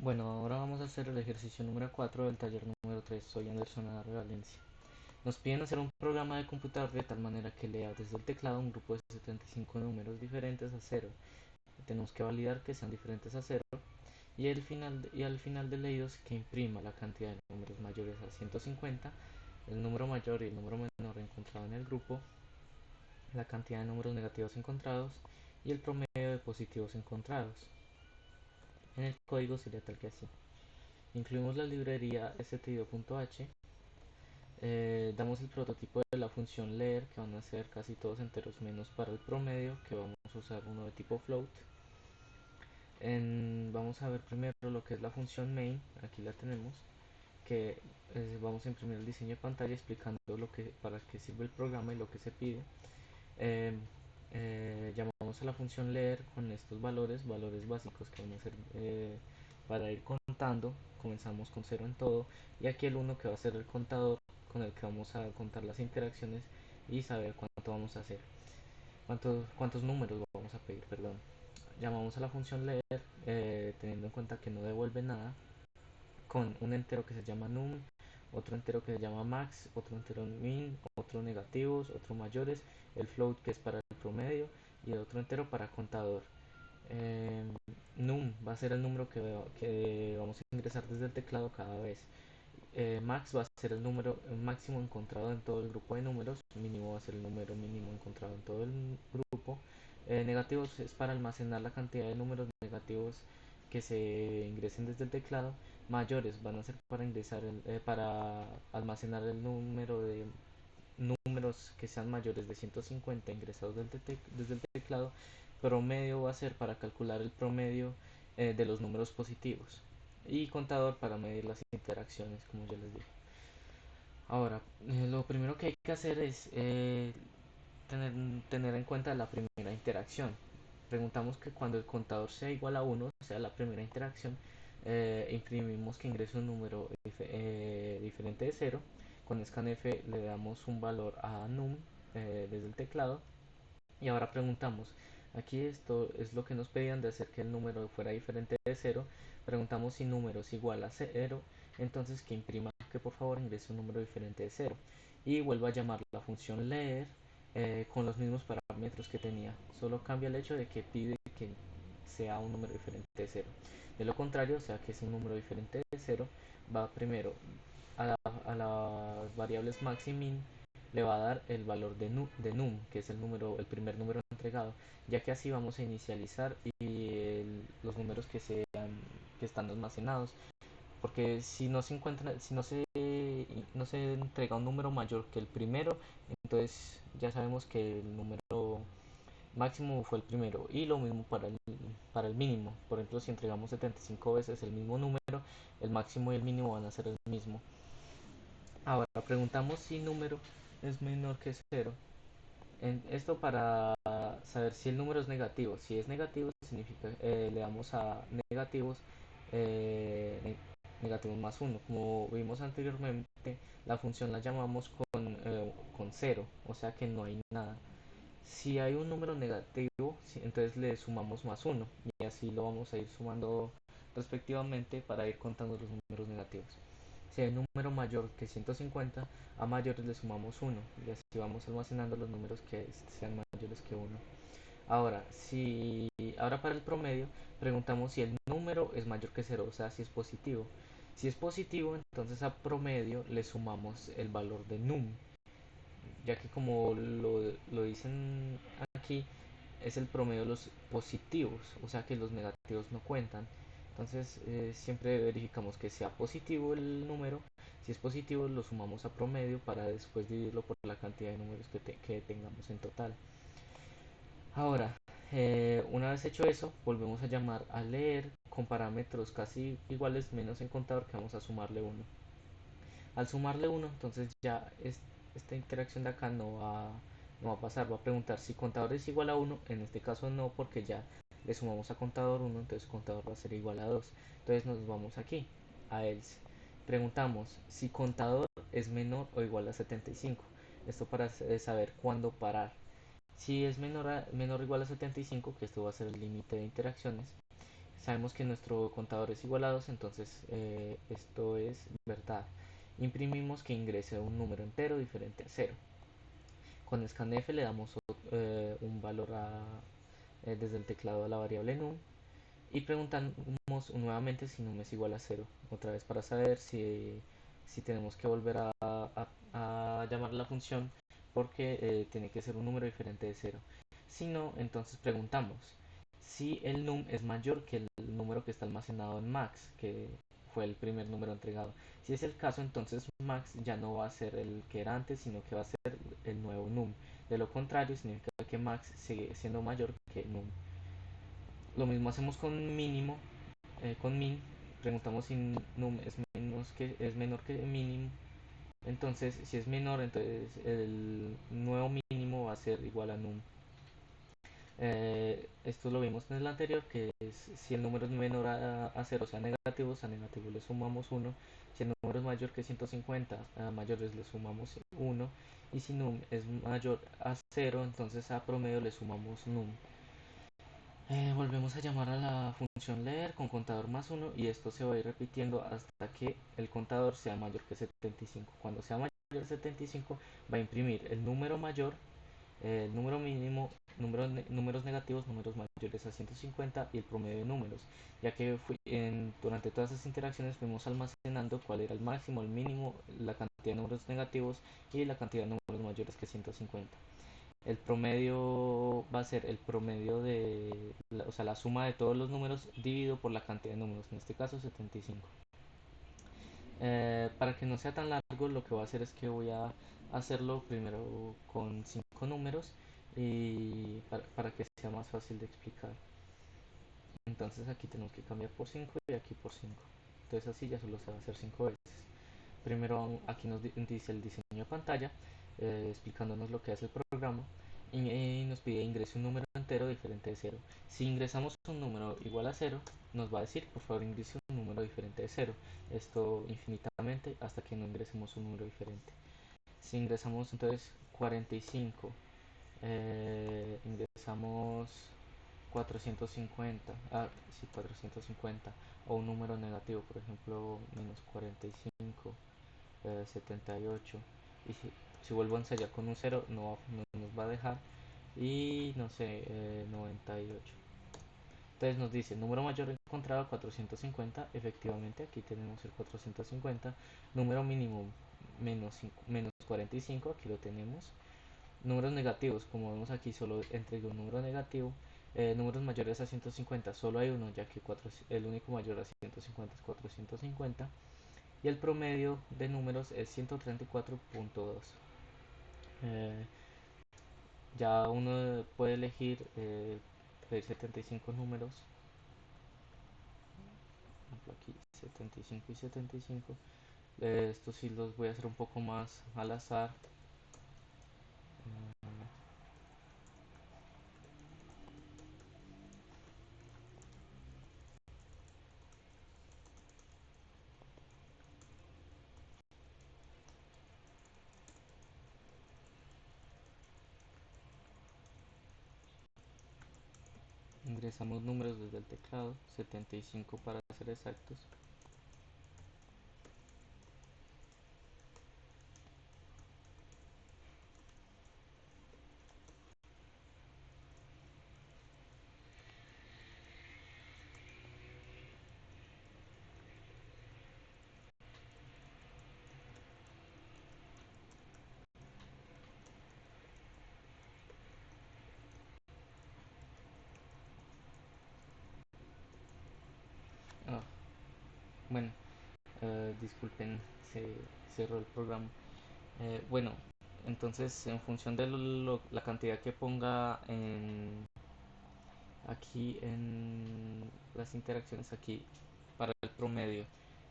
Bueno, ahora vamos a hacer el ejercicio número 4 del taller número 3. Soy Anderson Adarre Valencia. Nos piden hacer un programa de computador de tal manera que lea desde el teclado un grupo de 75 números diferentes a cero. Tenemos que validar que sean diferentes a cero y al final de leídos que imprima la cantidad de números mayores a 150, el número mayor y el número menor encontrado en el grupo, la cantidad de números negativos encontrados y el promedio de positivos encontrados. En el código sería tal que así. Incluimos la librería stdio.h. Damos el prototipo de la función leer, que van a ser casi todos enteros menos para el promedio, que vamos a usar uno de tipo float. Vamos a ver primero lo que es la función main. Aquí la tenemos, que vamos a imprimir el diseño de pantalla explicando para qué sirve el programa y lo que se pide. Eh, Llamamos a la función leer con estos valores básicos que van a ser para ir contando. Comenzamos con cero en todo, y aquí el uno que va a ser el contador con el que vamos a contar las interacciones y saber cuánto vamos a hacer, cuántos números vamos a pedir, perdón. Llamamos a la función leer, teniendo en cuenta que no devuelve nada, con un entero que se llama num, otro entero que se llama max, otro entero min, otro negativos, otro mayores, el float que es para el promedio y otro entero para contador. Eh, Num va a ser el número que vamos a ingresar desde el teclado cada vez. Max va a ser el número máximo encontrado en todo el grupo de números. Mínimo va a ser el número mínimo encontrado en todo el grupo. Negativos es para almacenar la cantidad de números negativos que se ingresen desde el teclado. Mayores van a ser para almacenar el número de números que sean mayores de 150 ingresados desde el teclado. Promedio va a ser para calcular el promedio de los números positivos, y contador para medir las interacciones, como ya les dije. Ahora, lo primero que hay que hacer es tener, tener en cuenta la primera interacción. Preguntamos que cuando el contador sea igual a 1, sea la primera interacción, imprimimos que ingrese un número diferente de cero. Con scanf le damos un valor a num desde el teclado, y ahora preguntamos, aquí esto es lo que nos pedían de hacer que el número fuera diferente de cero. Preguntamos si número es igual a cero, entonces que imprima que por favor ingrese un número diferente de cero. Y vuelvo a llamar la función leer con los mismos parámetros que tenía. Solo cambia el hecho de que pide que sea un número diferente de cero. De lo contrario, o sea que es un número diferente de cero, va primero a las variables max y min, le va a dar el valor de num, que es el primer número entregado, ya que así vamos a inicializar los números que están almacenados. Porque si no se encuentra, si no se entrega un número mayor que el primero, entonces ya sabemos que el número máximo fue el primero, y lo mismo para el mínimo. Por ejemplo, si entregamos 75 veces el mismo número, el máximo y el mínimo van a ser el mismo. Ahora preguntamos si número es menor que cero. Esto para saber si el número es negativo. Si es negativo, significa le damos a negativos, eh, negativos más uno. Como vimos anteriormente, la función la llamamos con cero, o sea que no hay nada. Si hay un número negativo, entonces le sumamos más uno, y así lo vamos a ir sumando respectivamente para ir contando los números negativos. Si hay un número mayor que 150, a mayores le sumamos uno, y así vamos almacenando los números que sean mayores que uno. Ahora para el promedio, preguntamos si el número es mayor que cero, o sea, si es positivo. Si es positivo, entonces a promedio le sumamos el valor de num, ya que como lo dicen aquí, es el promedio de los positivos, o sea que los negativos no cuentan. Entonces siempre verificamos que sea positivo el número. Si es positivo, lo sumamos a promedio para después dividirlo por la cantidad de números que tengamos en total. Ahora, una vez hecho eso, volvemos a llamar a leer con parámetros casi iguales menos en contador, que vamos a sumarle uno. Al sumarle uno, entonces esta interacción de acá no va a pasar. Va a preguntar si contador es igual a uno. En este caso no, porque ya le sumamos a contador uno, entonces contador va a ser igual a 2. Entonces nos vamos aquí a else. Preguntamos si contador es menor o igual a 75. Esto para saber cuándo parar. Si es menor o igual a 75, que esto va a ser el límite de interacciones, Sabemos que nuestro contador es igual a 2, entonces esto es verdad. Imprimimos que ingrese un número entero diferente a cero. Con scanf le damos un valor desde el teclado a la variable num y preguntamos nuevamente si num es igual a cero, otra vez para saber si tenemos que volver a llamar la función porque tiene que ser un número diferente de cero. Si no, entonces preguntamos si el num es mayor que el número que está almacenado en max, que fue el primer número entregado. Si es el caso, entonces max ya no va a ser el que era antes, sino que va a ser el nuevo num. De lo contrario, significa que max sigue siendo mayor que num. Lo mismo hacemos con mínimo, con min. Preguntamos si num es menor que mínimo. Entonces, si es menor, entonces el nuevo mínimo va a ser igual a num. Esto lo vimos en el anterior, que es si el número es menor a 0, o sea negativo, a negativo le sumamos 1. Si el número es mayor que 150, a mayores le sumamos 1. Y si num es mayor a 0, entonces a promedio le sumamos num. Volvemos a llamar a la función leer con contador más 1 y esto se va a ir repitiendo hasta que el contador sea mayor que 75. Cuando sea mayor que 75 va a imprimir el número mayor, el número mínimo, números negativos, números mayores a 150 y el promedio de números, ya que durante todas esas interacciones fuimos almacenando cuál era el máximo, el mínimo, la cantidad de números negativos y la cantidad de números mayores que 150. El promedio va a ser el promedio o sea, la suma de todos los números dividido por la cantidad de números, en este caso 75. Para que no sea tan largo, lo que voy a hacer es que voy a hacerlo primero con 5 números y para que sea más fácil de explicar. Entonces aquí tenemos que cambiar por 5 y aquí por 5. Entonces así ya solo se va a hacer 5 veces. Primero aquí nos dice el diseño de pantalla, explicándonos lo que hace el programa y nos pide ingrese un número entero diferente de cero. Si ingresamos un número igual a cero, nos va a decir por favor ingrese un número diferente de cero. Esto infinitamente hasta que no ingresemos un número diferente. Si ingresamos entonces 45, ingresamos 450, sí, 450, o un número negativo, por ejemplo, menos 45, 78, y si vuelvo a ensayar con un cero no nos va a dejar, y no sé, 98. Entonces nos dice número mayor encontrado 450, efectivamente aquí tenemos el 450, número mínimo menos 45, aquí lo tenemos. Números negativos, como vemos aquí solo entregué un número negativo. Números mayores a 150 solo hay uno, ya que el único mayor a 150 es 450 y el promedio de números es 134.2. eh, ya uno puede elegir pedir 75 números, por ejemplo aquí 75 y 75. Estos sí los voy a hacer un poco más al azar. Ingresamos números desde el teclado, 75 para ser exactos. Ah, bueno, disculpen, se cerró el programa. Bueno, entonces en función de la cantidad que ponga aquí en las interacciones, aquí para el promedio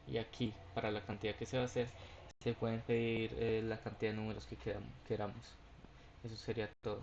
y aquí para la cantidad que se va a hacer, se pueden pedir la cantidad de números que queramos. Eso sería todo.